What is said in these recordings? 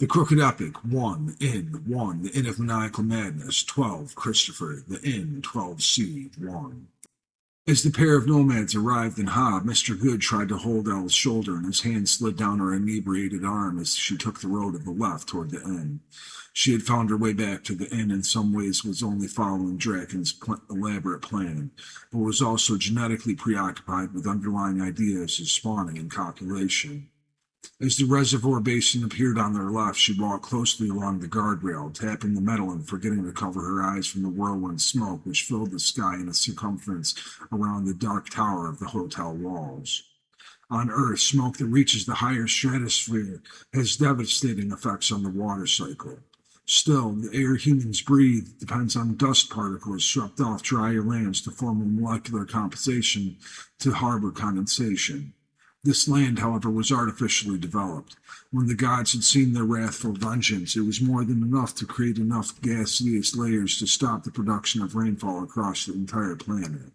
The Crooked Epic, 1, Innn, 1, The Inn of Maniacal Madness, 12, Christopher, The Innn 12c, 1. As the pair of nomads arrived in Hob, Mr. Good tried to hold Elle's shoulder, and his hand slid down her inebriated arm as she took the road to the left toward the inn. She had found her way back to the inn in some ways was only following Draken's elaborate plan, but was also genetically preoccupied with underlying ideas of spawning and copulation. As the reservoir basin appeared on their left, she walked closely along the guardrail, tapping the metal and forgetting to cover her eyes from the whirlwind smoke which filled the sky in a circumference around the dark tower of the hotel walls. On Earth, smoke that reaches the higher stratosphere has devastating effects on the water cycle. Still, the air humans breathe depends on dust particles swept off drier lands to form a molecular compensation to harbor condensation. This land, however, was artificially developed. When the gods had seen their wrathful vengeance, it was more than enough to create enough gaseous layers to stop the production of rainfall across the entire planet.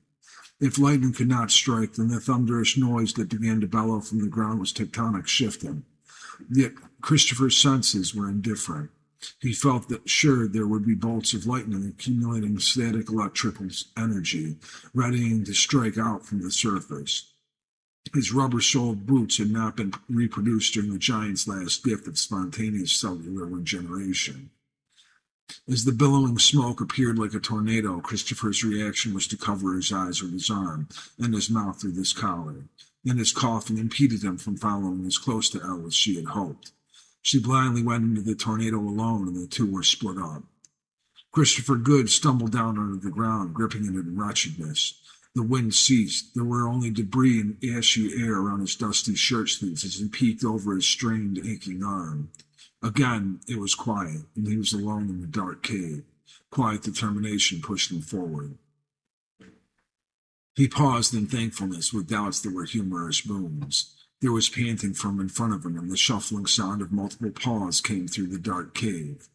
If lightning could not strike, then the thunderous noise that began to bellow from the ground was tectonic shifting. Yet Christopher's senses were indifferent. He felt that sure there would be bolts of lightning accumulating static electrical energy, readying to strike out from the surface. His rubber-soled boots had not been reproduced during the giant's last gift of spontaneous cellular regeneration. As the billowing smoke appeared like a tornado, Christopher's reaction was to cover his eyes with his arm and his mouth with his collar. Then his coughing impeded him from following as close to Elle as she had hoped. She blindly went into the tornado alone, and the two were split up. Christopher Good stumbled down onto the ground, gripping it in wretchedness. The wind ceased. There were only debris and ashy air around his dusty shirt sleeves as he peeked over his strained, aching arm. Again, it was quiet, and he was alone in the dark cave. Quiet determination pushed him forward. He paused in thankfulness with doubts that were humorous booms. There was panting from in front of him, and the shuffling sound of multiple paws came through the dark cave.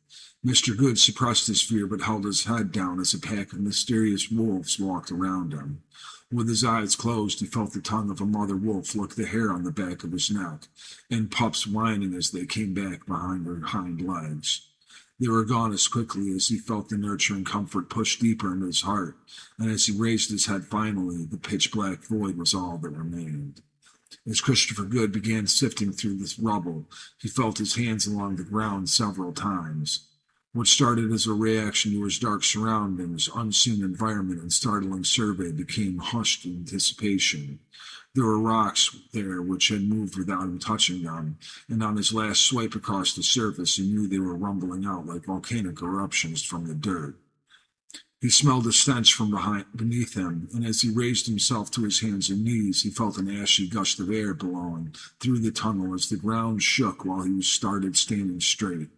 Mr. Good suppressed his fear but held his head down as a pack of mysterious wolves walked around him. With his eyes closed, he felt the tongue of a mother wolf lick the hair on the back of his neck, and pups whining as they came back behind their hind legs. They were gone as quickly as he felt the nurturing comfort push deeper into his heart, and as he raised his head finally, the pitch-black void was all that remained. As Christopher Good began sifting through this rubble, he felt his hands along the ground several times. What started as a reaction to his dark surroundings, unseen environment, and startling survey became hushed anticipation. There were rocks there which had moved without him touching them, and on his last swipe across the surface he knew they were rumbling out like volcanic eruptions from the dirt. He smelled a stench from beneath him, and as he raised himself to his hands and knees, he felt an ashy gust of air blowing through the tunnel as the ground shook while he started standing straight.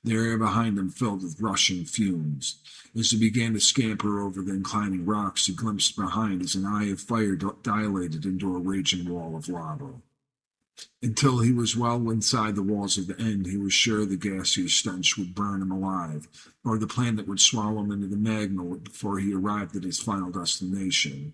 The air behind him filled with rushing fumes. As he began to scamper over the inclining rocks, he glimpsed behind as an eye of fire dilated into a raging wall of lava. Until he was well inside the walls of the inn, he was sure the gaseous stench would burn him alive, or the planet would swallow him into the magma before he arrived at his final destination.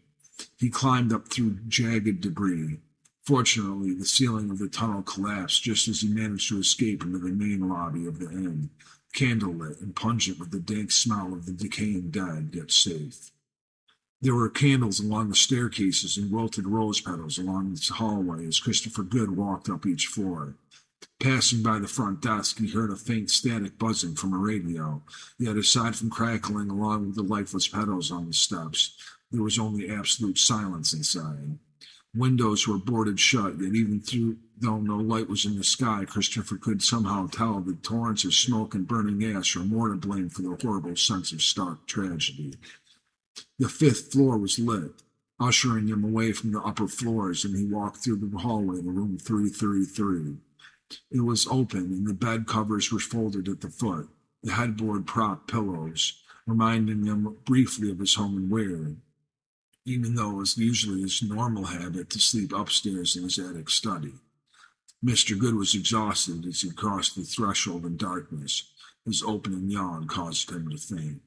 He climbed up through jagged debris. Fortunately, the ceiling of the tunnel collapsed just as he managed to escape into the main lobby of the inn, candlelit and pungent with the dank smell of the decaying dead, yet safe. There were candles along the staircases and wilted rose petals along the hallway as Christopher Good walked up each floor. Passing by the front desk, he heard a faint static buzzing from a radio, yet aside from crackling along with the lifeless petals on the steps, there was only absolute silence inside. Windows were boarded shut, yet even though no light was in the sky, Christopher could somehow tell that torrents of smoke and burning ash were more to blame for the horrible sense of stark tragedy. The fifth floor was lit, ushering him away from the upper floors, and he walked through the hallway to room 333. It was open, and the bed covers were folded at the foot, the headboard propped pillows, reminding him briefly of his home in Ware, even though it was usually his normal habit to sleep upstairs in his attic study. Mr. Good was exhausted as he crossed the threshold in darkness. His opening yawn caused him to faint.